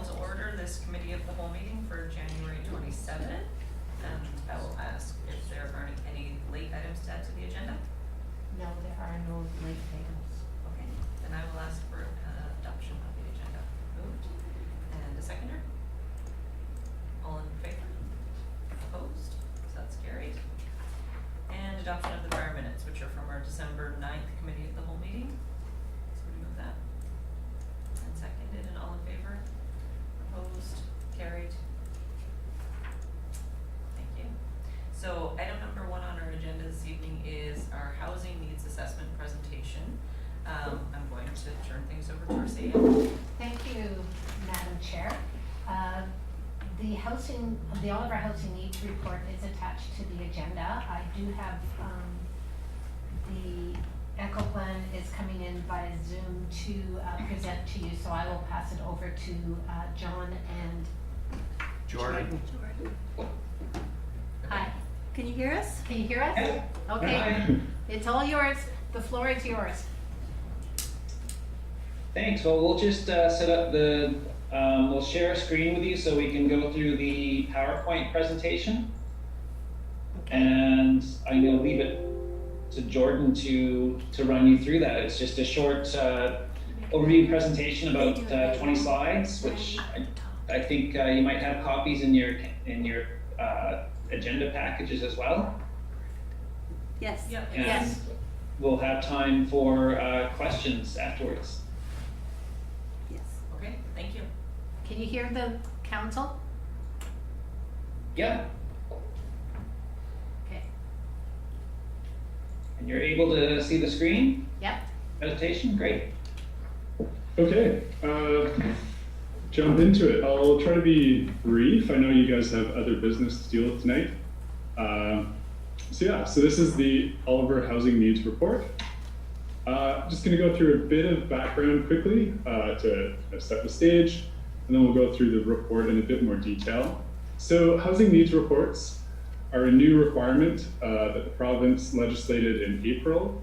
to order this committee of the whole meeting for January 27th. And I will ask if there are any late items to add to the agenda. No, there are no late items. Okay, then I will ask for adoption of the agenda. Moved. And a seconder? All in favor? Opposed? So that's carried. And adoption of the prior minutes, which are from our December 9th committee of the whole meeting. So we move that. And seconded, and all in favor? Opposed? Carried. Thank you. So item number 1 on our agenda this evening is our housing needs assessment presentation. I'm going to turn things over to Arcadia. Thank you, Madam Chair. The Oliver Housing Needs Report is attached to the agenda. I do have the Ecoplan is coming in via Zoom to present to you, so I will pass it over to John and Jordan. Hi. Can you hear us? Can you hear us? Yeah. Okay. Hi. It's all yours. The floor is yours. Thanks. Well, we'll just set up the, we'll share a screen with you so we can go through the PowerPoint presentation. Okay. And I'm going to leave it to Jordan to run you through that. It's just a short overview presentation about 20 slides, which I think you might have copies in your agenda packages as well. Yes. Yep. And Yes. we'll have time for questions afterwards. Yes. Okay, thank you. Can you hear the council? Yeah. Okay. And you're able to see the screen Yep. presentation? Great. Okay, jump into it. I'll try to be brief. I know you guys have other business to deal with tonight. So this is the Oliver Housing Needs Report. Just gonna go through a bit of background quickly to set the stage, and then we'll go through the report in a bit more detail. So housing needs reports are a new requirement that the province legislated in April.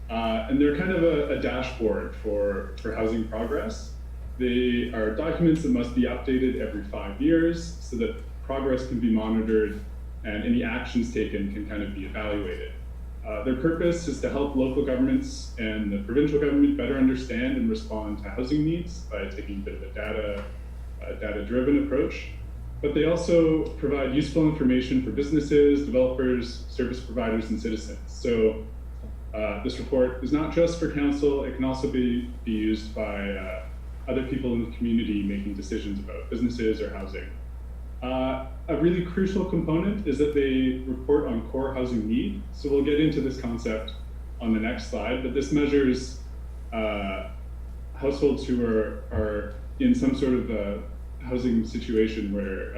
And they're kind of a dashboard for housing progress. They are documents that must be updated every 5 years so that progress can be monitored and any actions taken can kind of be evaluated. Their purpose is to help local governments and the provincial government better understand and respond to housing needs by taking a bit of a data-driven approach. But they also provide useful information for businesses, developers, service providers, and citizens. So this report is not just for council, it can also be used by other people in the community making decisions about businesses or housing. A really crucial component is that they report on core housing need. So we'll get into this concept on the next slide, but this measures households who are in some sort of a housing situation where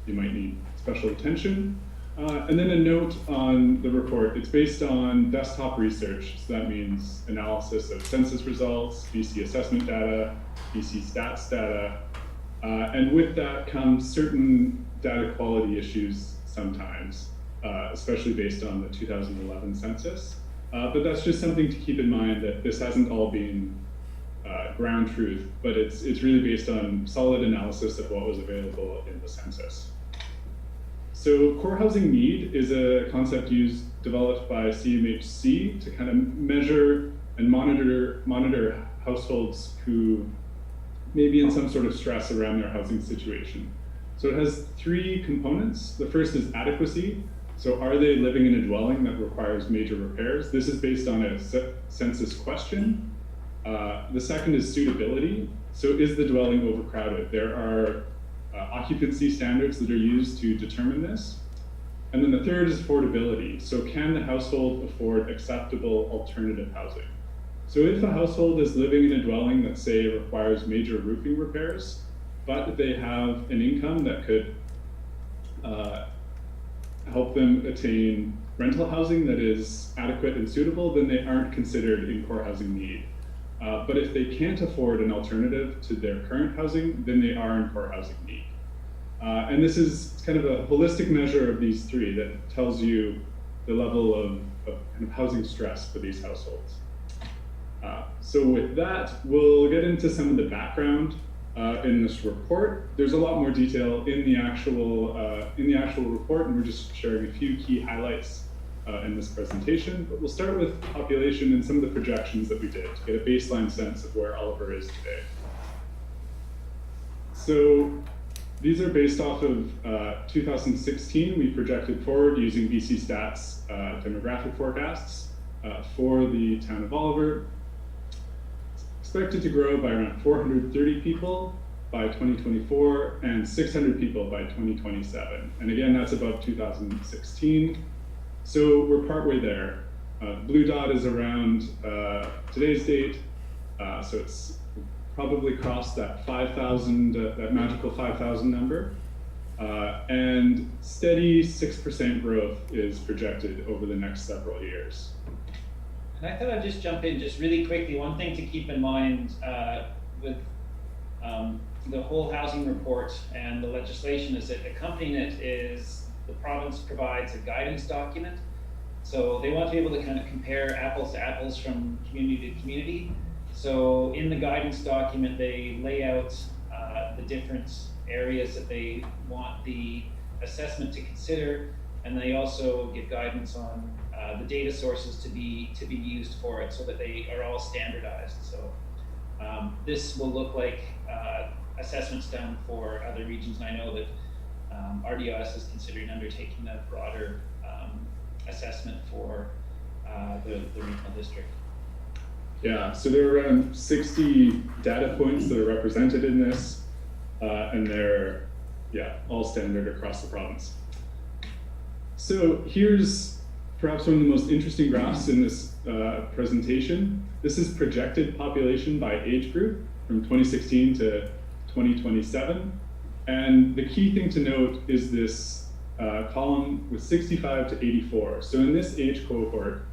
you might need special attention. And then a note on the report, it's based on desktop research. So that means analysis of census results, BC assessment data, BC stats data. And with that comes certain data quality issues sometimes, especially based on the 2011 census. But that's just something to keep in mind, that this hasn't all been ground truth, but it's really based on solid analysis of what was available in the census. So core housing need is a concept developed by CMHC to kind of measure and monitor households who may be in some sort of stress around their housing situation. So it has 3 components. The first is adequacy. So are they living in a dwelling that requires major repairs? This is based on a census question. The second is suitability. So is the dwelling overcrowded? There are occupancy standards that are used to determine this. And then the third is affordability. So can the household afford acceptable alternative housing? So if a household is living in a dwelling that, say, requires major roofing repairs, but they have an income that could help them attain rental housing that is adequate and suitable, then they aren't considered in core housing need. But if they can't afford an alternative to their current housing, then they are in core housing need. And this is kind of a holistic measure of these 3 that tells you the level of kind of housing stress for these households. So with that, we'll get into some of the background in this report. There's a lot more detail in the actual report, and we're just sharing a few key highlights in this presentation. But we'll start with population and some of the projections that we did to get a baseline sense of where Oliver is today. So these are based off of 2016. We projected forward using BC Stats demographic forecasts for the town of Oliver. Expected to grow by around 430 people by 2024 and 600 people by 2027. And again, that's above 2016. So we're partway there. The blue dot is around today's date. So it's probably crossed that 5,000, that magical 5,000 number. And steady 6% growth is projected over the next several years. And I thought I'd just jump in just really quickly. One thing to keep in mind with the whole housing report and the legislation is that accompanying it is the province provides a guidance document. So they want to be able to kind of compare apples to apples from community to community. So in the guidance document, they lay out the different areas that they want the assessment to consider, and they also give guidance on the data sources to be used for it, so that they are all standardized. So this will look like assessments done for other regions, and I know that RDOS is considering undertaking a broader assessment for the regional district. Yeah, so there are around 60 data points that are represented in this, and they're all standard across the province. So here's perhaps one of the most interesting graphs in this presentation. This is projected population by age group from 2016 to 2027. And the key thing to note is this column with 65 to 84. So in this age cohort,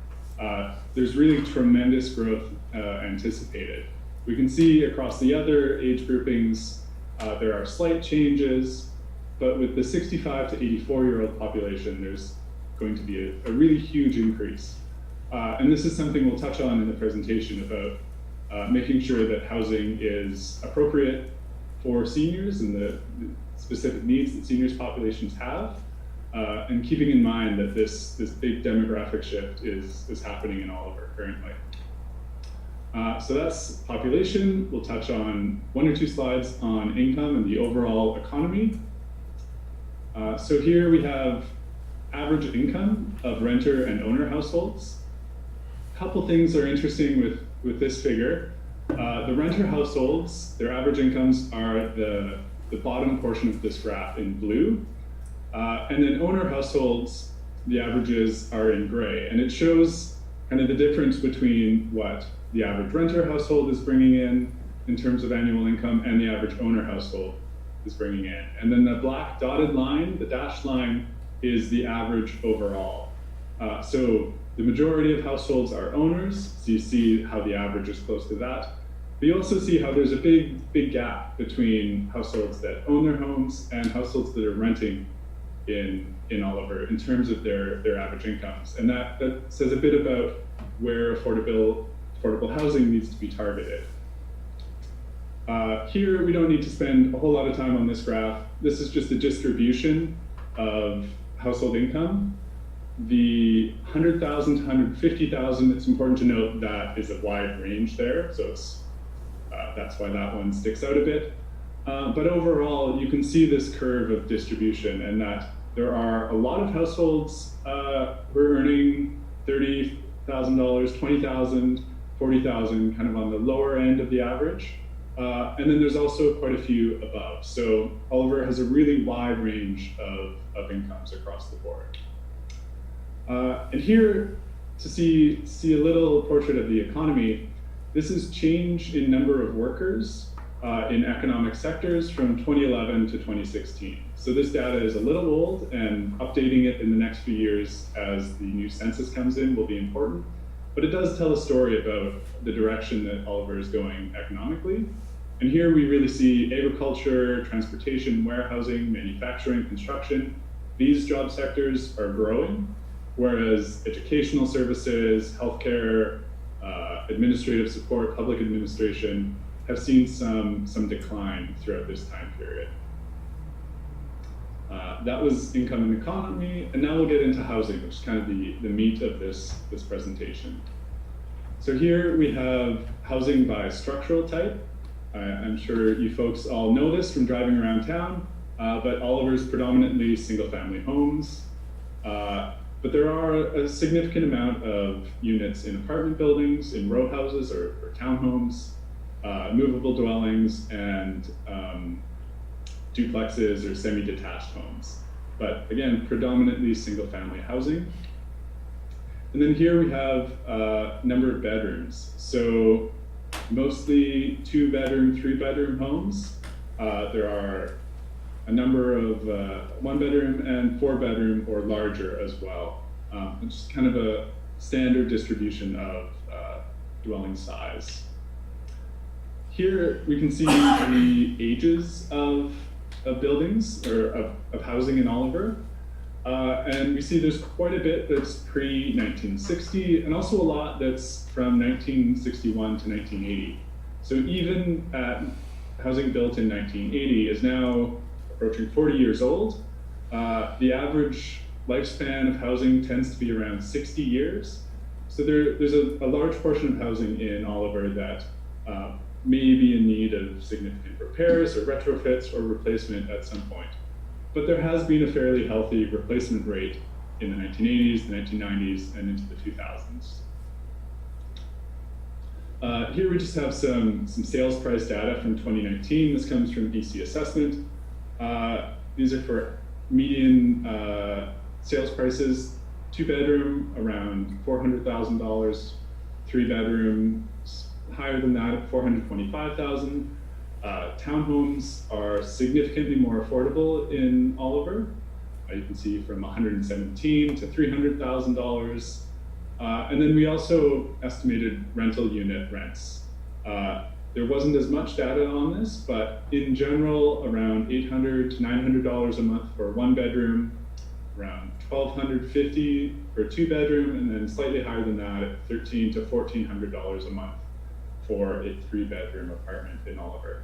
there's really tremendous growth anticipated. We can see across the other age groupings, there are slight changes, but with the 65 to 84-year-old population, there's going to be a really huge increase. And this is something we'll touch on in the presentation about making sure that housing is appropriate for seniors and the specific needs that seniors populations have, and keeping in mind that this big demographic shift is happening in Oliver currently. So that's population. We'll touch on one or two slides on income and the overall economy. So here we have average income of renter and owner households. A couple things are interesting with this figure. The renter households, their average incomes are the bottom portion of this graph in blue. And then owner households, the averages are in gray. And it shows kind of the difference between what the average renter household is bringing in terms of annual income, and the average owner household is bringing in. And then the black dotted line, the dashed line, is the average overall. So the majority of households are owners, so you see how the average is close to that. But you also see how there's a big gap between households that own their homes and households that are renting in Oliver in terms of their average incomes. And that says a bit about where affordable housing needs to be targeted. Here, we don't need to spend a whole lot of time on this graph. This is just a distribution of household income. The 100,000 to 150,000, it's important to note that is a wide range there. So that's why that one sticks out a bit. But overall, you can see this curve of distribution, and that there are a lot of households who are earning $30,000, $20,000, $40,000, kind of on the lower end of the average. And then there's also quite a few above. So Oliver has a really wide range of incomes across the board. And here, to see a little portrait of the economy, this is change in number of workers in economic sectors from 2011 to 2016. So this data is a little old, and updating it in the next few years as the new census comes in will be important. But it does tell a story about the direction that Oliver is going economically. And here we really see agriculture, transportation, warehousing, manufacturing, construction. These job sectors are growing, whereas educational services, healthcare, administrative support, public administration, have seen some decline throughout this time period. That was income and economy, and now we'll get into housing, which is kind of the meat of this presentation. So here we have housing by structural type. I'm sure you folks all know this from driving around town, but Oliver is predominantly single-family homes. But there are a significant amount of units in apartment buildings, in row houses or townhomes, movable dwellings, and duplexes or semi-detached homes. But again, predominantly single-family housing. And then here we have a number of bedrooms. So mostly 2-bedroom, 3-bedroom homes. There are a number of 1-bedroom and 4-bedroom or larger as well. It's just kind of a standard distribution of dwelling size. Here we can see the ages of buildings or of housing in Oliver. And we see there's quite a bit that's pre-1960 and also a lot that's from 1961 to 1980. So even housing built in 1980 is now approaching 40 years old. The average lifespan of housing tends to be around 60 years. So there's a large portion of housing in Oliver that may be in need of significant repairs or retrofits or replacement at some point. But there has been a fairly healthy replacement rate in the 1980s, the 1990s, and into the 2000s. Here we just have some sales price data from 2019. This comes from BC Assessment. These are for median sales prices. 2-bedroom, around $400,000. 3-bedroom, higher than that at $425,000. Townhomes are significantly more affordable in Oliver. You can see from $117,000 to $300,000. And then we also estimated rental unit rents. There wasn't as much data on this, but in general, around $800 to $900 a month for a 1-bedroom, around $1,250 for a 2-bedroom, and then slightly higher than that at $1,300 to $1,400 a month for a 3-bedroom apartment in Oliver.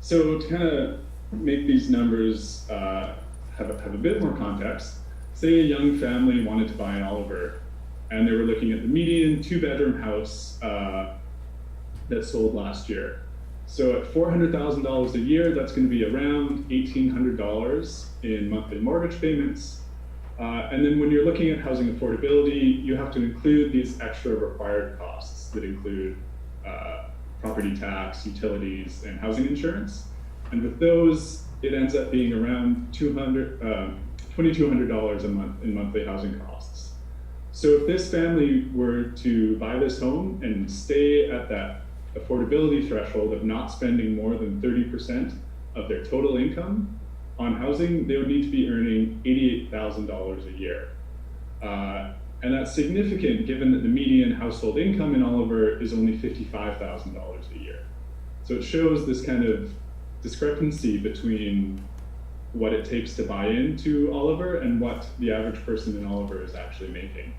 So to kind of make these numbers have a bit more context, say a young family wanted to buy in Oliver and they were looking at the median 2-bedroom house that sold last year. So at $400,000 a year, that's going to be around $1,800 in monthly mortgage payments. And then when you're looking at housing affordability, you have to include these extra required costs that include property tax, utilities, and housing insurance. And with those, it ends up being around $2,200 a month in monthly housing costs. So if this family were to buy this home and stay at that affordability threshold of not spending more than 30% of their total income on housing, they would need to be earning $88,000 a year. And that's significant given that the median household income in Oliver is only $55,000 a year. So it shows this kind of discrepancy between what it takes to buy into Oliver and what the average person in Oliver is actually making.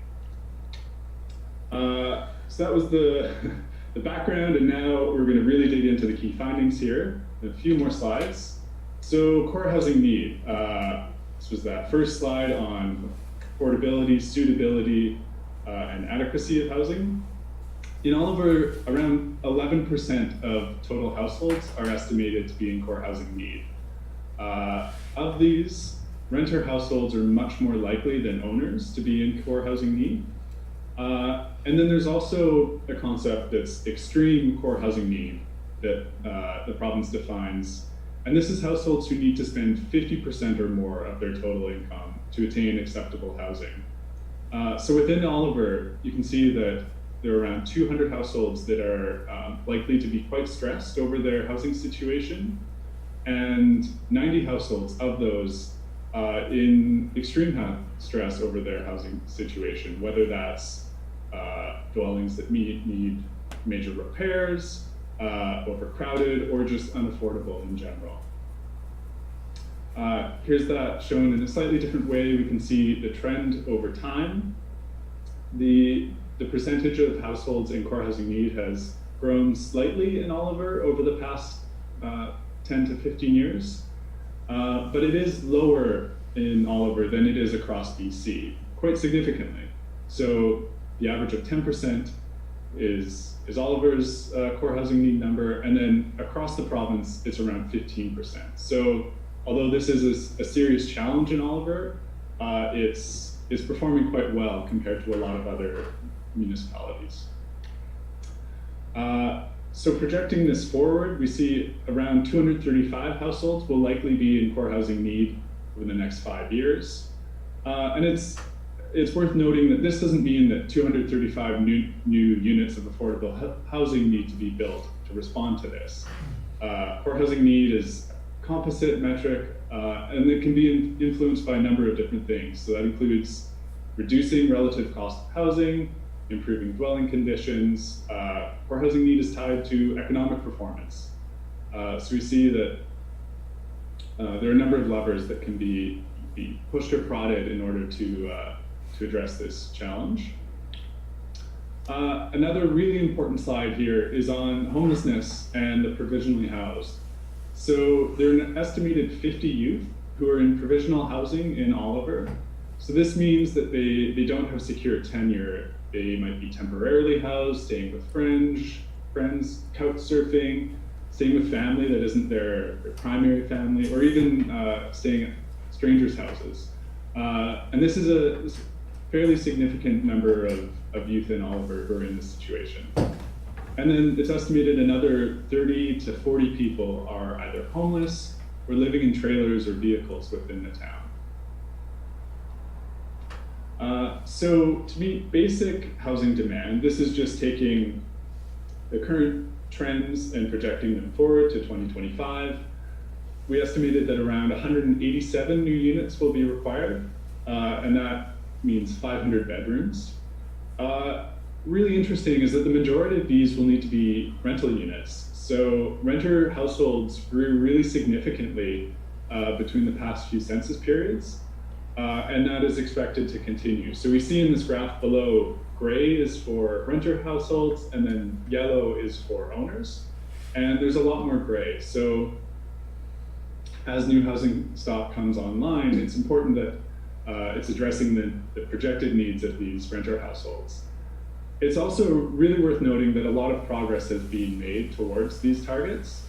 So that was the background, and now we're going to really dig into the key findings here. A few more slides. So core housing need. This was that first slide on affordability, suitability, and adequacy of housing. In Oliver, around 11% of total households are estimated to be in core housing need. Of these, renter households are much more likely than owners to be in core housing need. And then there's also a concept that's extreme core housing need that the province defines. And this is households who need to spend 50% or more of their total income to attain acceptable housing. So within Oliver, you can see that there are around 200 households that are likely to be quite stressed over their housing situation, and 90 households of those in extreme stress over their housing situation, whether that's dwellings that need major repairs, overcrowded, or just unaffordable in general. Here's that shown in a slightly different way. We can see the trend over time. The percentage of households in core housing need has grown slightly in Oliver over the past 10 to 15 years, but it is lower in Oliver than it is across BC, quite significantly. So the average of 10% is Oliver's core housing need number, and then across the province, it's around 15%. So although this is a serious challenge in Oliver, it's performing quite well compared to a lot of other municipalities. So projecting this forward, we see around 235 households will likely be in core housing need over the next 5 years. And it's worth noting that this doesn't mean that 235 new units of affordable housing need to be built to respond to this. Core housing need is a composite metric, and it can be influenced by a number of different things. So that includes reducing relative cost of housing, improving dwelling conditions. Core housing need is tied to economic performance. So we see that there are a number of levers that can be pushed or prodded in order to address this challenge. Another really important slide here is on homelessness and the provisionally housed. So there are an estimated 50 youth who are in provisional housing in Oliver. So this means that they don't have secure tenure. They might be temporarily housed, staying with friends, couch surfing, staying with family that isn't their primary family, or even staying at strangers' houses. And this is a fairly significant number of youth in Oliver who are in this situation. And then it's estimated another 30 to 40 people are either homeless or living in trailers or vehicles within the town. So to meet basic housing demand, this is just taking the current trends and projecting them forward to 2025. We estimated that around 187 new units will be required, and that means 500 bedrooms. Really interesting is that the majority of these will need to be rental units. So renter households grew really significantly between the past few census periods. And that is expected to continue. So we see in this graph below, gray is for renter households, and then yellow is for owners. And there's a lot more gray. So as new housing stock comes online, it's important that it's addressing the projected needs of these renter households. It's also really worth noting that a lot of progress has been made towards these targets.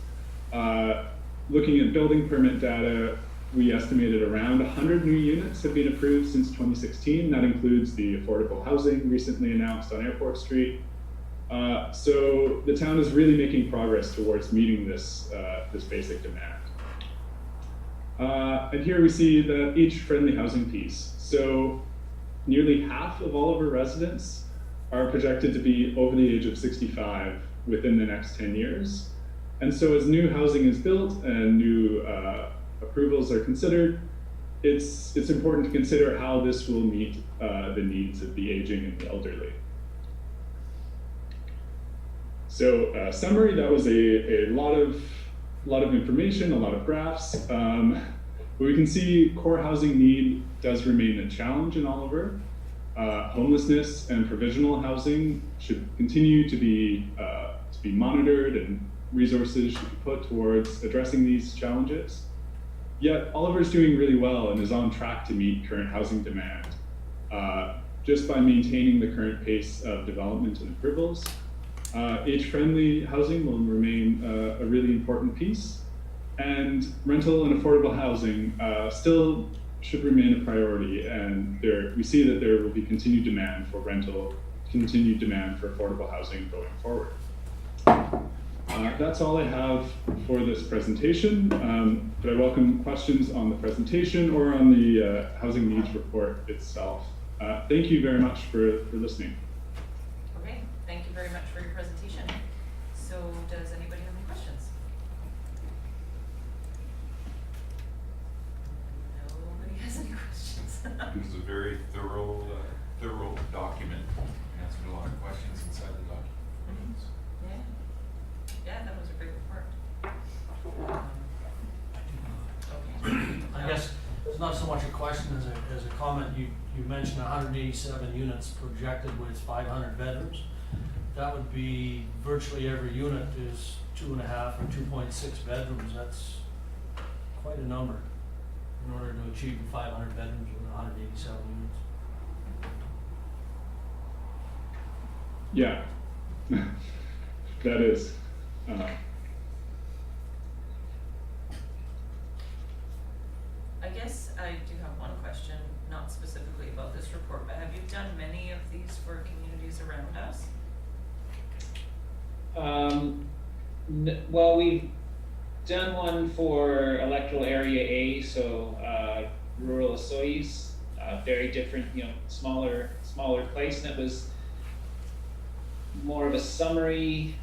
Looking at building permit data, we estimated around 100 new units have been approved since 2016. That includes the affordable housing recently announced on Airport Street. So the town is really making progress towards meeting this basic demand. And here we see the age-friendly housing piece. So nearly half of Oliver residents are projected to be over the age of 65 within the next 10 years. And so as new housing is built and new approvals are considered, it's important to consider how this will meet the needs of the aging and the elderly. So summary, that was a lot of information, a lot of graphs. But we can see core housing need does remain a challenge in Oliver. Homelessness and provisional housing should continue to be monitored, and resources should be put towards addressing these challenges. Yet Oliver is doing really well and is on track to meet current housing demand just by maintaining the current pace of development and approvals. Age-friendly housing will remain a really important piece, and rental and affordable housing still should remain a priority, and we see that there will be continued demand for rental, continued demand for affordable housing going forward. That's all I have for this presentation, but I welcome questions on the presentation or on the housing needs report itself. Thank you very much for listening. Okay, thank you very much for your presentation. So does anybody have any questions? Nobody has any questions. It was a very thorough document. Answered a lot of questions inside the document. Yeah, that was a great report. Okay. I guess it's not so much a question as a comment. You mentioned 187 units projected with 500 bedrooms. that would be virtually every unit is 2.5 or 2.6 bedrooms. That's quite a number in order to achieve the 500 bedrooms with 187 units. Yeah, that is. I guess I do have one question, not specifically about this report, but have you done many of these for communities around us? Well, we've done one for electoral area A, so rural Osoyoos, very different, smaller place, and it was more of a summary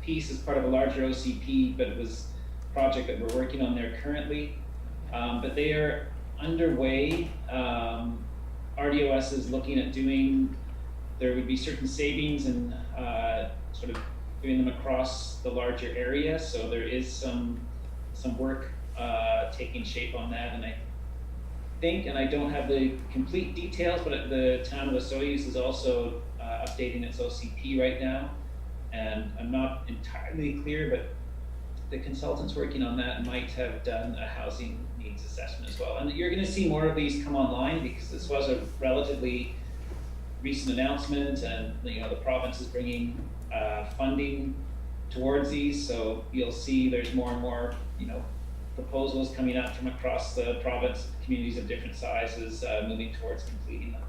piece as part of a larger OCP, but it was a project that we're working on there currently. But they are underway. RDOS is looking at there would be certain savings and sort of doing them across the larger area. So there is some work taking shape on that. And I think, and I don't have the complete details, but the town of Osoyoos is also updating its OCP right now. And I'm not entirely clear, but the consultants working on that might have done a housing needs assessment as well. And you're going to see more of these come online because this was a relatively recent announcement, and the province is bringing funding towards these. So you'll see there's more and more proposals coming up from across the province, communities of different sizes moving towards completing them.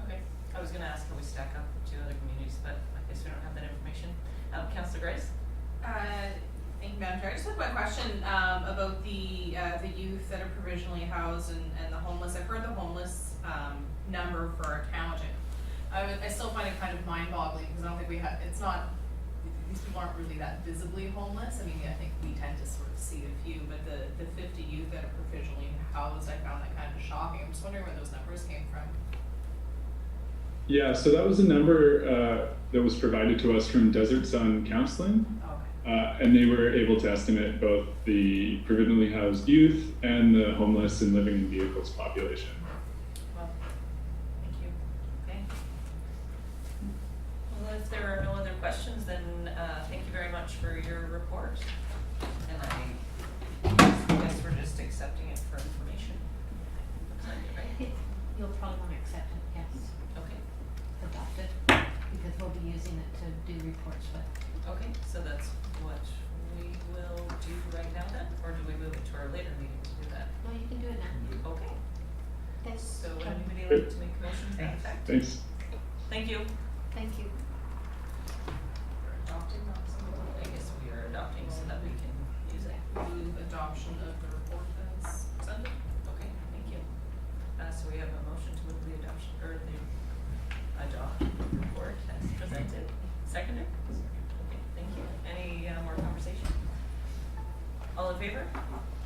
Okay, I was gonna ask how we stack up to other communities, but I guess we don't have that information. Councillor Grace? Thank you, Madam Chair. I just have one question about the youth that are provisionally housed and the homeless. I've heard the homeless number for our town, which I still find it kind of mind-boggling because I don't think these people aren't really that visibly homeless. I mean, I think we tend to sort of see a few, but the 50 youth that are provisionally housed, I found that kind of shocking. I'm just wondering where those numbers came from. Yeah, so that was a number that was provided to us from Desert Sun Counseling. And they were able to estimate both the provisionally housed youth and the homeless and living in vehicles population. Well, thank you. Okay. Well, if there are no other questions, then thank you very much for your report. And I guess we're just accepting it for information. Looks like it, right? You'll probably want to accept it, yes, Okay. adopt it, because we'll be using it to do reports with. Okay, so that's what we will do right now then, or do we move it to our later meeting to do that? No, you can do it now. Okay, Thanks. so would anybody like to make a motion to that effect? Thanks. Thank you. Thank you. Adopting, not something. I guess we are adopting so that we can use it. Move adoption of the report as presented. Okay, thank you. So we have a motion to move the adoption, or the adopt report as presented. Seconder? Okay, thank you. Any more conversation? All in favor?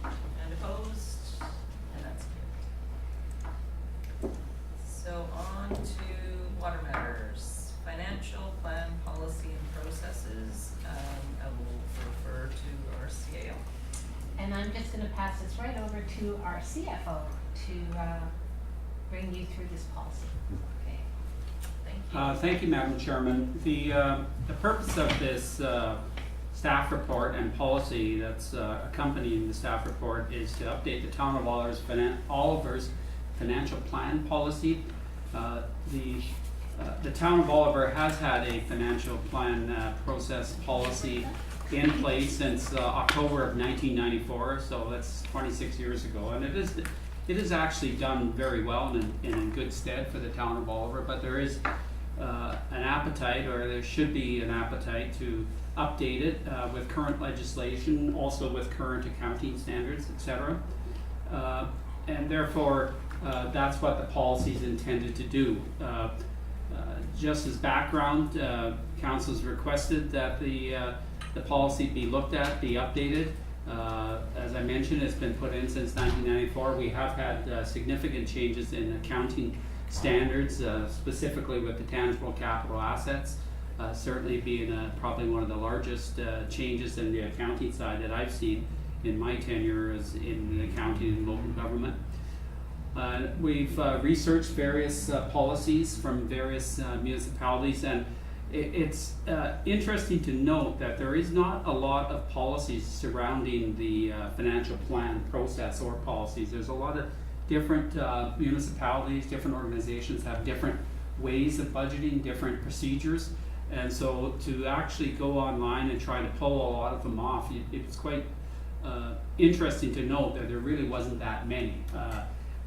And opposed? And that's good. So on to water matters, financial plan, policy and processes. I will refer to our CAO. And I'm just gonna pass this right over to our CFO to bring you through this policy. Okay. Thank you. Thank you, Madam Chairman. The purpose of this staff report and policy that's accompanying the staff report is to update the Town of Oliver's financial plan policy. The Town of Oliver has had a financial plan process policy in place since October of 1994, so that's 26 years ago, and it is actually done very well and in good stead for the Town of Oliver, but there is an appetite, or there should be an appetite, to update it with current legislation, also with current accounting standards, etc. And therefore, that's what the policy is intended to do. Just as background, Council's requested that the policy be looked at, be updated. As I mentioned, it's been put in since 1994. We have had significant changes in accounting standards, specifically with the tangible capital assets, certainly being probably one of the largest changes in the accounting side that I've seen in my tenure as in the accounting and local government. We've researched various policies from various municipalities, and it's interesting to note that there is not a lot of policies surrounding the financial plan process or policies. There's a lot of different municipalities, different organizations have different ways of budgeting, different procedures. And so to actually go online and try to pull a lot of them off, it's quite interesting to note that there really wasn't that many.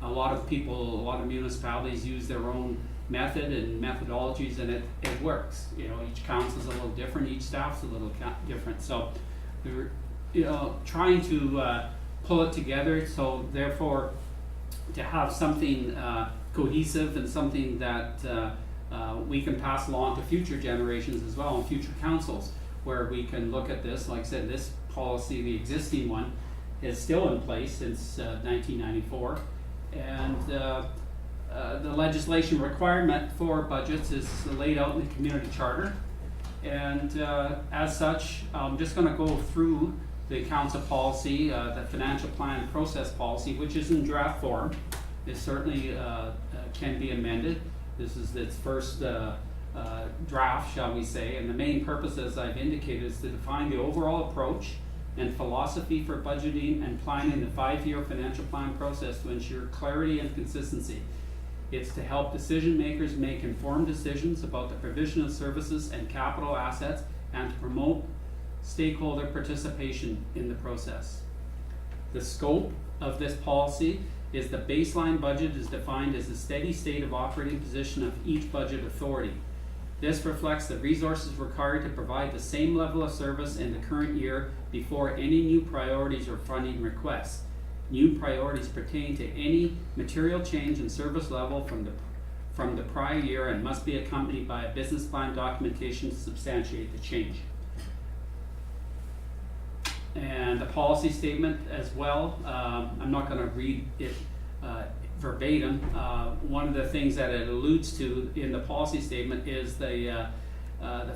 A lot of people, a lot of municipalities use their own method and methodologies, and it works. You know, each council's a little different, each staff's a little different. So we're, you know, trying to pull it together, so therefore to have something cohesive and something that we can pass along to future generations as well, and future councils, where we can look at this. Like I said, this policy, the existing one, is still in place since 1994, and the legislation requirement for budgets is laid out in the community charter. And as such, I'm just going to go through the council policy, the financial plan process policy, which is in draft form. It certainly can be amended. This is its first draft, shall we say, and the main purpose, as I've indicated, is to define the overall approach and philosophy for budgeting and planning the 5-year financial plan process to ensure clarity and consistency. It's to help decision makers make informed decisions about the provision of services and capital assets, and to promote stakeholder participation in the process. The scope of this policy is the baseline budget is defined as the steady state of operating position of each budget authority. This reflects the resources required to provide the same level of service in the current year before any new priorities or funding requests. New priorities pertain to any material change in service level from the prior year and must be accompanied by a business plan documentation to substantiate the change. And the policy statement as well, I'm not going to read it verbatim. One of the things that it alludes to in the policy statement is the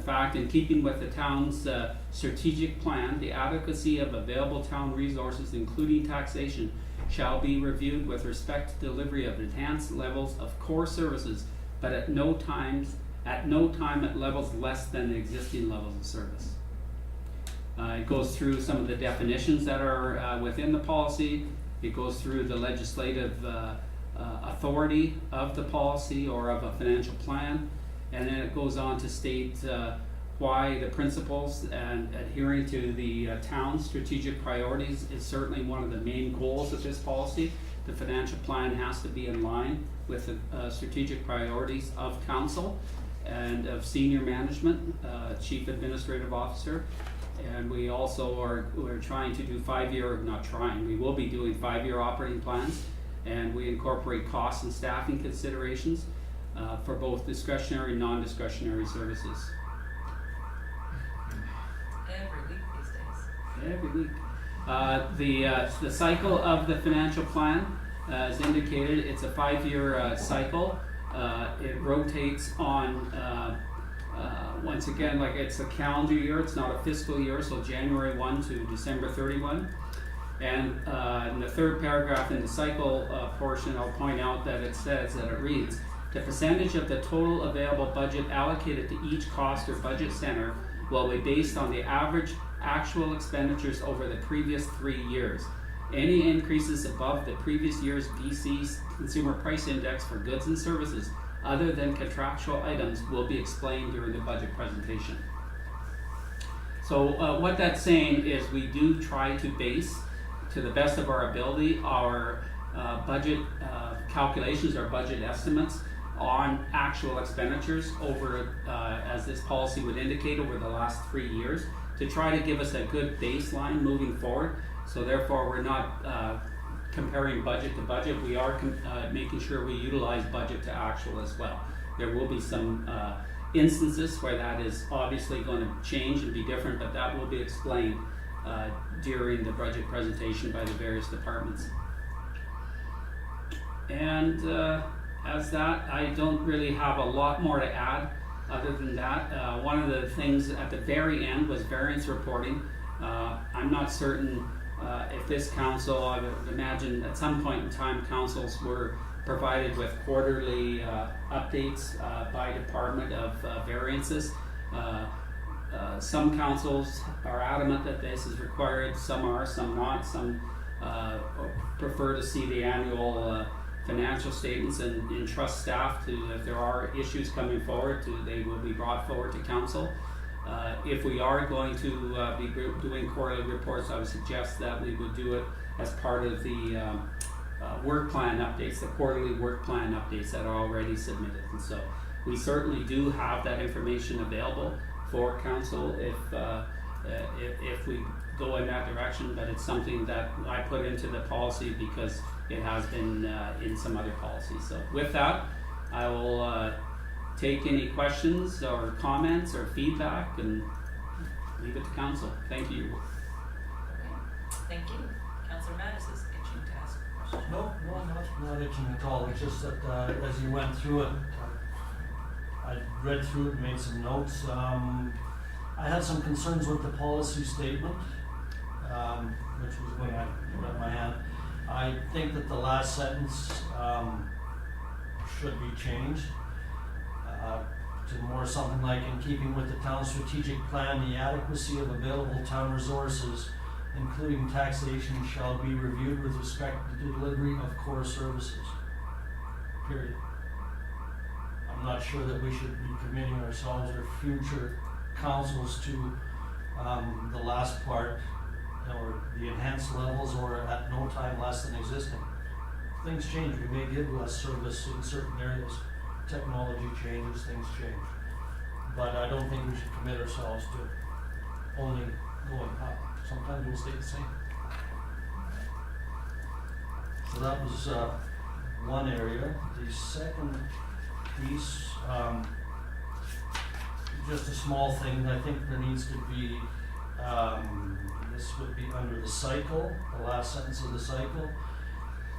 fact, in keeping with the town's strategic plan, the adequacy of available town resources, including taxation, shall be reviewed with respect to delivery of enhanced levels of core services, but at no time at levels less than the existing levels of service. It goes through some of the definitions that are within the policy. It goes through the legislative authority of the policy or of a financial plan. And then it goes on to state why the principles and adhering to the town's strategic priorities is certainly one of the main goals of this policy. The financial plan has to be in line with the strategic priorities of council and of senior management, chief administrative officer. And we also we're trying to do we will be doing 5-year operating plans, and we incorporate cost and staffing considerations for both discretionary and non-discretionary services. Every week these days. Every week. The cycle of the financial plan, as indicated, it's a 5-year cycle. It rotates on, once again, like it's a calendar year, it's not a fiscal year, so January 1 to December 31. And in the third paragraph in the cycle portion, I'll point out that it says that it reads, the percentage of the total available budget allocated to each cost or budget center will be based on the average actual expenditures over the previous 3 years. Any increases above the previous year's BC's Consumer Price Index for goods and services other than contractual items will be explained during the budget presentation. So what that's saying is we do try to base, to the best of our ability, our budget calculations, our budget estimates on actual expenditures over, as this policy would indicate, over the last 3 years, to try to give us a good baseline moving forward. So therefore we're not comparing budget to budget, we are making sure we utilize budget to actual as well. There will be some instances where that is obviously going to change and be different, but that will be explained during the budget presentation by the various departments. And as that, I don't really have a lot more to add other than that. One of the things at the very end was variance reporting. I'm not certain if this council, I would imagine at some point in time councils were provided with quarterly updates by department of variances. Some councils are adamant that this is required, some are, some not, some prefer to see the annual financial statements and entrust staff to, if there are issues coming forward, they will be brought forward to council. If we are going to be doing quarterly reports, I would suggest that we would do it as part of the work plan updates, the quarterly work plan updates that are already submitted. And so we certainly do have that information available for council if we go in that direction, but it's something that I put into the policy because it has been in some other policies. So with that, I will take any questions or comments or feedback and leave it to council. Thank you. Okay, thank you. Councillor Mattis is itching to ask a question. No, not itching at all, it's just that, as you went through it, I read through it, made some notes. I had some concerns with the policy statement, which was when I read my hand. I think that the last sentence, should be changed, to more something like, in keeping with the town's strategic plan, the adequacy of available town resources, including taxation, shall be reviewed with respect to the delivery of core services. Period. I'm not sure that we should be committing ourselves or future councils to the last part, or the enhanced levels, or at no time less than existing. Things change, we may give less service in certain areas. Technology changes, things change. But I don't think we should commit ourselves to only going up. Sometimes we'll stay the same. So that was one area. The second piece, just a small thing, I think there needs to be, this would be under the cycle, the last sentence of the cycle.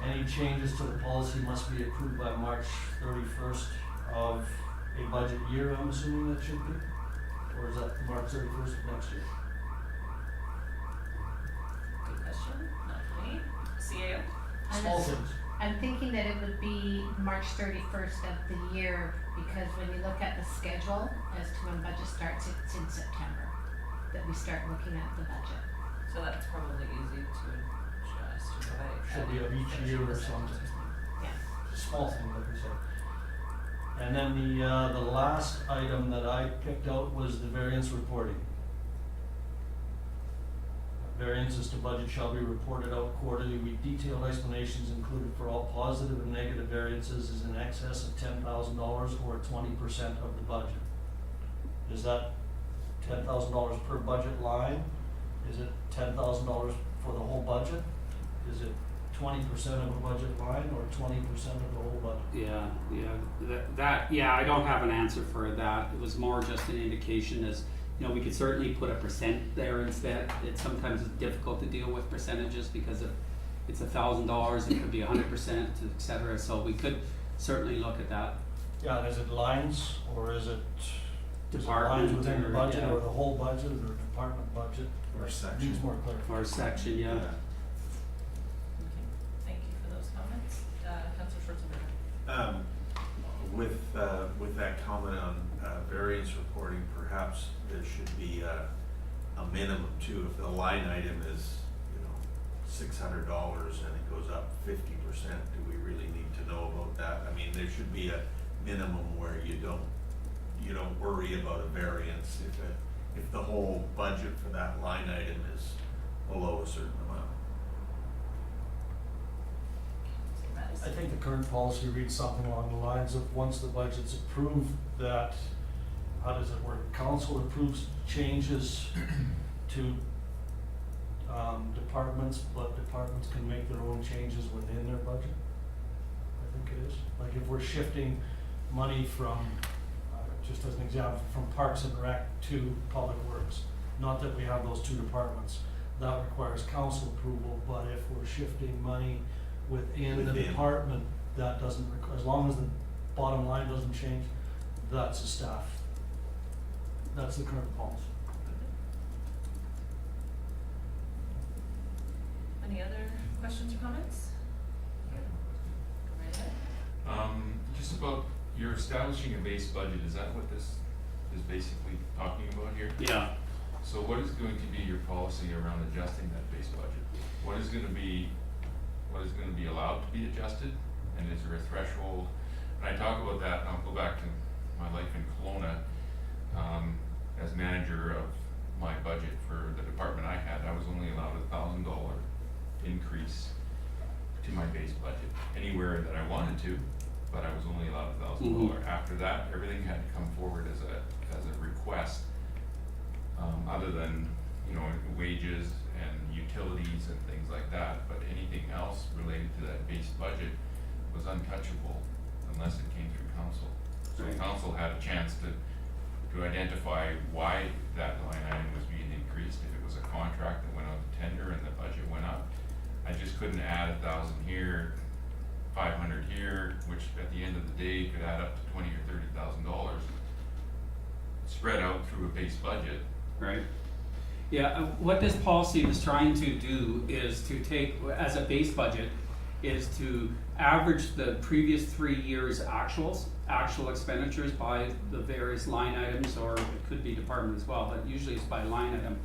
Any changes to the policy must be approved by March 31st of a budget year, I'm assuming that should be? Or is that March 31st of next year? Good question, not for me. CAO? Small things. I'm thinking that it would be March 31st of the year, because when you look at the schedule as to when budget starts, it's in September that we start looking at the budget. So that's probably easy to adjust, right? Should be of each year or something. Yeah. It's a small thing, like we said. And then the last item that I picked out was the variance reporting. Variances to budget shall be reported out quarterly with detailed explanations included for all positive and negative variances is in excess of $10,000 or 20% of the budget. Is that $10,000 per budget line? Is it $10,000 for the whole budget? Is it 20% of a budget line or 20% of the whole budget? Yeah, I don't have an answer for that. It was more just an indication as, you know, we could certainly put a percent there instead. It sometimes is difficult to deal with percentages because if it's $1,000, it could be 100%, et cetera. So we could certainly look at that. Yeah, and is it lines or is it Department lines within the or, budget yeah. or the whole budget or department budget? Or section. Needs more clarification. Or section, yeah. Okay, thank you for those comments. Councillor Schwarzenberger. With that comment on variance reporting, perhaps there should be a minimum too. If the line item is, $600 and it goes up 50%, do we really need to know about that? I mean, there should be a minimum where you don't worry about a variance if the whole budget for that line item is below a certain amount. I think the current policy reads something along the lines of once the budget's approved, that, how does it work? Council approves changes to departments, but departments can make their own changes within their budget. I think it is. Like if we're shifting money from, just as an example, from Parks and Rec to Public Works, not that we have those two departments, that requires council approval, but if we're shifting money within the department, that doesn't require, as long as the bottom line doesn't change, that's a staff. That's the current policy. Any other questions or comments? Go right ahead. Just about, you're establishing a base budget, is that what this is basically talking about here. Yeah. So what is going to be your policy around adjusting that base budget? What is gonna be allowed to be adjusted, and is there a threshold? When I talk about that, and I'll go back to my life in Kelowna, as manager of my budget for the department I had, I was only allowed $1,000 increase to my base budget, anywhere that I wanted to, but I was only allowed $1,000. After that, everything had to come forward as a request, other than, you know, wages and utilities and things like that, but anything else related to that base budget was untouchable unless it came through council. So Right. council had a chance to identify why that line item was being increased. If it was a contract that went out to tender and the budget went up, I just couldn't add 1,000 here, 500 here, which at the end of the day could add up to $20,000 or $30,000 spread out through a base budget. Right. Yeah, what this policy was trying to do is to take, as a base budget, is to average the previous 3 years' actual expenditures by the various line items, or it could be department as well, but usually it's by line item,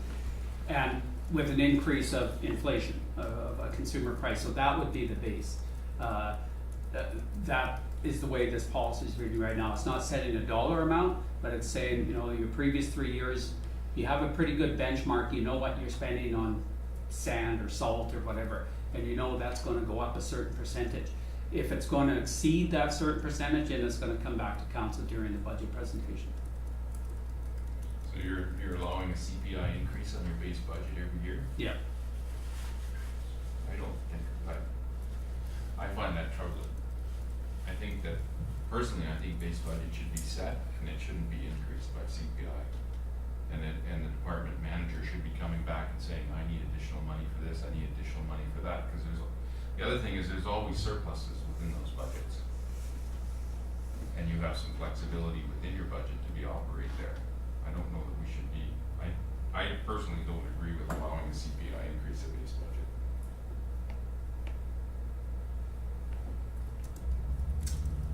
and with an increase of inflation, of a consumer price, so that would be the base. That is the way this policy is reading right now. It's not setting a dollar amount, but it's saying, you know, your previous 3 years, you have a pretty good benchmark, you know what you're spending on sand or salt or whatever, and you know that's gonna go up a certain percentage. If it's gonna exceed that certain percentage, then it's gonna come back to council during the budget presentation. So you're allowing a CPI increase on your base budget every year? Yeah. I don't think, I find that troubling. I think that, personally, I think base budget should be set and it shouldn't be increased by CPI. And the department manager should be coming back and saying, I need additional money for this, I need additional money for that, because the other thing is there's always surpluses within those budgets. And you have some flexibility within your budget to be operate there. I don't know that we should be, I personally don't agree with allowing a CPI increase of base budget.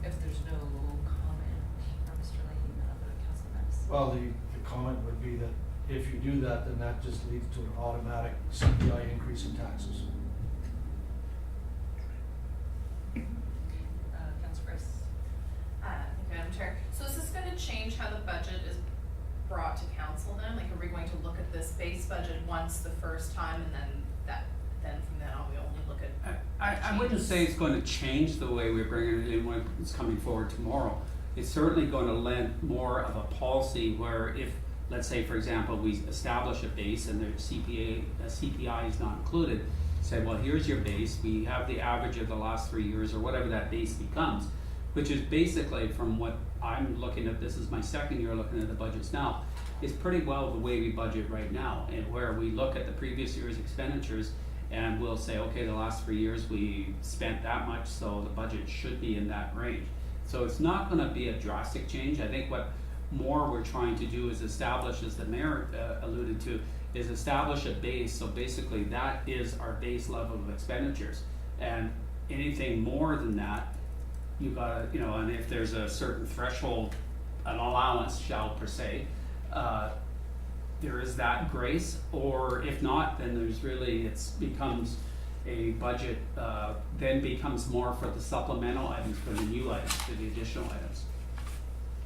If there's no comment from Mr. Leahy, other council members. Well, the comment would be that if you do that, then that just leads to an automatic CPI increase in taxes. Councillor Chris. Thank you, Madam Chair. So is this gonna change how the budget is brought to council then? Like, are we going to look at this base budget once the first time and then from then on we only look at? I wouldn't say it's going to change the way we're bringing it in when it's coming forward tomorrow. It's certainly going to lend more of a policy where if, let's say, for example, we establish a base and the CPI is not included, say, well, here's your base, we have the average of the last 3 years or whatever that base becomes, which is basically, from what I'm looking at, this is my second year looking at the budgets now, is pretty well the way we budget right now, and where we look at the previous year's expenditures and we'll say, okay, the last 3 years we spent that much, so the budget should be in that range. So it's not gonna be a drastic change. I think what more we're trying to do is establish, as the mayor alluded to, is establish a base. So basically that is our base level of expenditures. And anything more than that, you gotta, you know, and if there's a certain threshold, an allowance shall per se, there is that grace, or if not, then there's really, becomes a budget, then becomes more for the supplemental items, for the new items, for the additional items.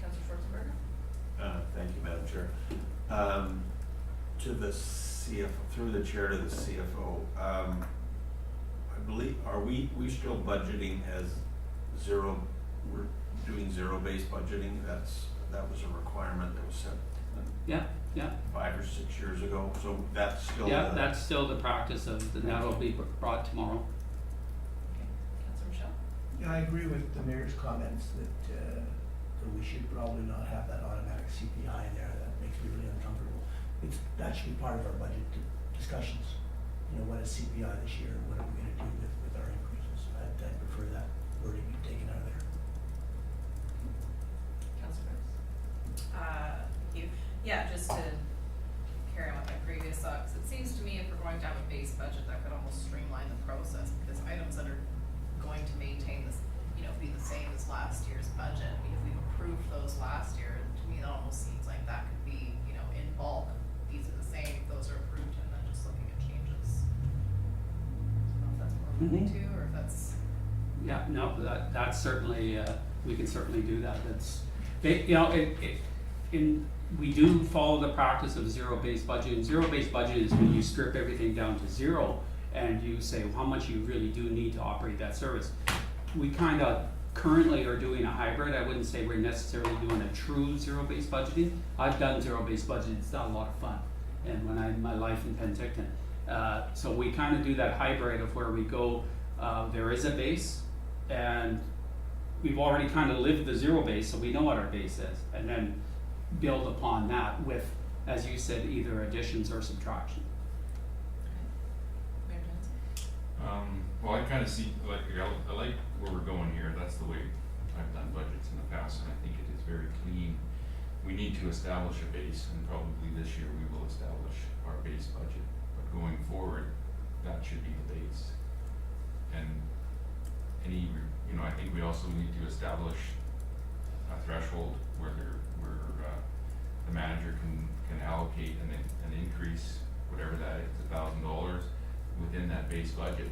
Councillor Schwarzenberger. Thank you, Madam Chair. To the CFO, through the chair to the CFO, I believe, are we still budgeting as zero, we're doing zero-based budgeting? That was a requirement that was set Yeah, 5 or 6 years ago, so that's still yeah, that's still the practice of, that will be brought tomorrow. Okay. Councillor Michelle. Yeah, I agree with the mayor's comments that we should probably not have that automatic CPI in there. That makes me really uncomfortable. That should be part of our budget discussions. You know, what is CPI this year? What are we gonna do with our increases? I'd prefer that wording be taken out of there. Councillor Chris. Thank you. Yeah, just to carry on with my previous thought, 'cause it seems to me if we're going to have a base budget, that could almost streamline the process, because items that are going to maintain this, you know, be the same as last year's budget, I mean, if we've approved those last year, to me, that almost seems like Mhm. too, or if that's. Yeah, no, that's certainly, we can certainly do that, that's, you know, we do follow the practice of zero-based budgeting. Zero-based budget is when you strip everything down to zero and you say how much you really do need to operate that service. We kind of currently are doing a hybrid. I wouldn't say we're necessarily doing a true zero-based budgeting. I've done zero-based budgeting, it's not a lot of fun, and when my life in Penticton. So we kind of do that hybrid of where we go, there is a base, and we've already kind of lived the zero base, so we know what our base is, and then build upon that with, as you said, either additions or subtraction. Mayor Johnson? Well, I kind of see, like, I like where we're going here. That's the way I've done budgets in the past, and I think it is very clean. We need to establish a base, and probably this year we will establish our base budget. But going forward, that should be the base. And I think we also need to establish a threshold where the manager can allocate an increase, whatever that is, $1,000 within that base budget.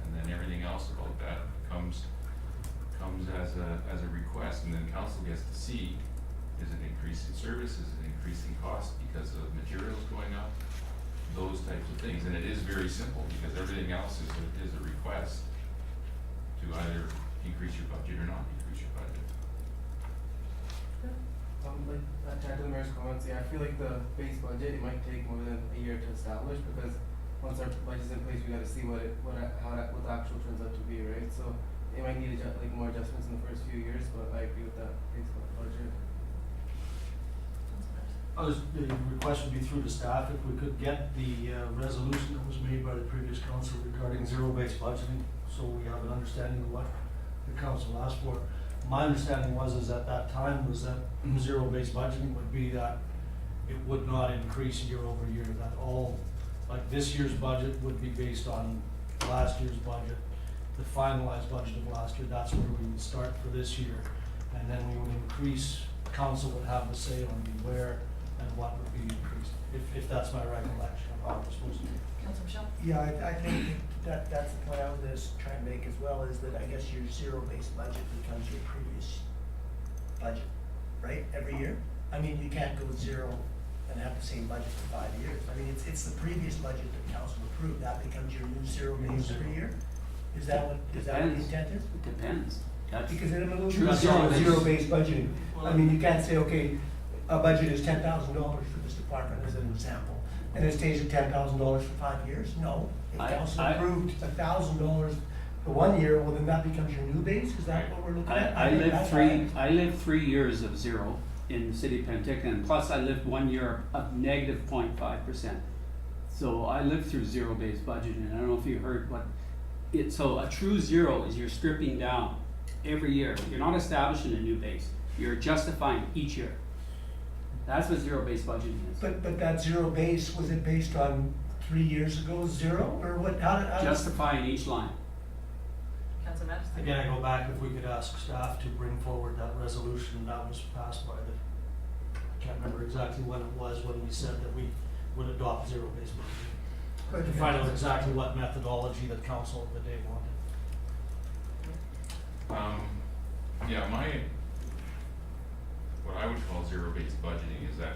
And then everything else about that comes as a request, and then council gets to see, is it increase in service, is it increase in cost because of materials going up, those types of things. And it is very simple because everything else is a request to either increase your budget or not increase your budget. Like, to add to the mayor's comments, yeah, I feel like the base budget, it might take more than a year to establish, because once our budget's in place, we gotta see what the actual turns out to be, right? So it might need more adjustments in the first few years, but I agree with that base budget. The request would be through the staff, if we could get the resolution that was made by the previous council regarding zero-based budgeting, so we have an understanding of what the council asked for. My understanding is at that time was that zero-based budgeting would be that it would not increase year over year, that all, like this year's budget would be based on last year's budget, the finalized budget of last year, that's where we would start for this year. And then we would increase, council would have the say on where and what would be increased, if that's my recollection of how it's supposed to be. Councilor Michelle? Yeah, I think that's the point I was gonna try and make as well, is that I guess your zero-based budget becomes your previous budget, right, every year? I mean, you can't go zero and have the same budget for 5 years. I mean, it's the previous budget that council approved, that becomes your new zero-based every year? Is that what the intent is? It depends. Because in a True zero-based budgeting, I mean, you can't say, okay, a budget is $10,000 for this department as an example, and it stays at $10,000 for 5 years? No. If council approved $1,000 for 1 year, well, then that becomes your new base? Is that what we're looking at? I lived 3 years of zero in the city of Penticton, and plus I lived 1 year of negative 0.5%. So I lived through zero-based budgeting, and I don't know if you heard what so a true zero is you're stripping down every year. You're not establishing a new base. You're justifying each year. That's what zero-based budgeting is. But that zero base, was it based on 3 years ago, zero, or what, how Justifying each line. Councilor Madison? Again, I go back, if we could ask staff to bring forward that resolution that was passed by I can't remember exactly when it was, when we said that we would adopt zero-based budgeting. To find out exactly what methodology that council of the day wanted. What I would call zero-based budgeting is that,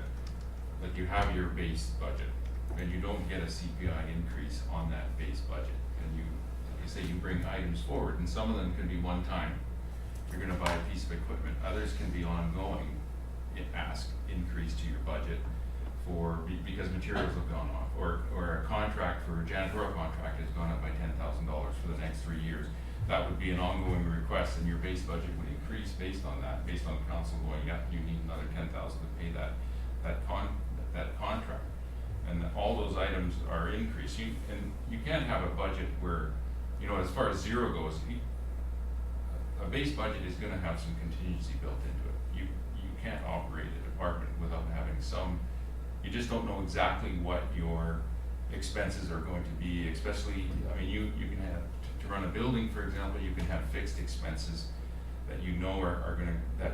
like, you have your base budget, and you don't get a CPI increase on that base budget. And like you say, you bring items forward, and some of them can be one time. You're gonna buy a piece of equipment, others can be ongoing, increase to your budget because materials have gone off, or a contract for a janitorial contract has gone up by $10,000 for the next 3 years. That would be an ongoing request, and your base budget would increase based on that, based on the council going, yeah, you need another $10,000 to pay that contract. And all those items are increasing, and you can't have a budget where, as far as zero goes, a base budget is gonna have some contingency built into it. You can't operate a department without having you just don't know exactly what your expenses are going to be, especially, you can have, to run a building, for example, you can have fixed expenses that that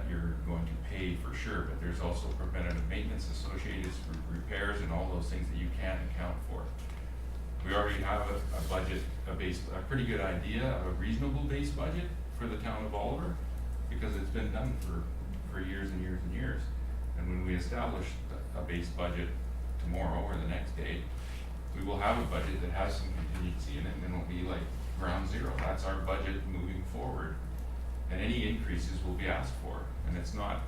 you're going to pay for sure, but there's also preventative maintenance associated with repairs and all those things that you can't account for. We already have a budget, a pretty good idea of a reasonable base budget for the town of Oliver, because it's been done for years and years and years. And when we establish a base budget tomorrow or the next day, we will have a budget that has some contingency in it, and it'll be like ground zero. That's our budget moving forward. And any increases will be asked for, and it's not,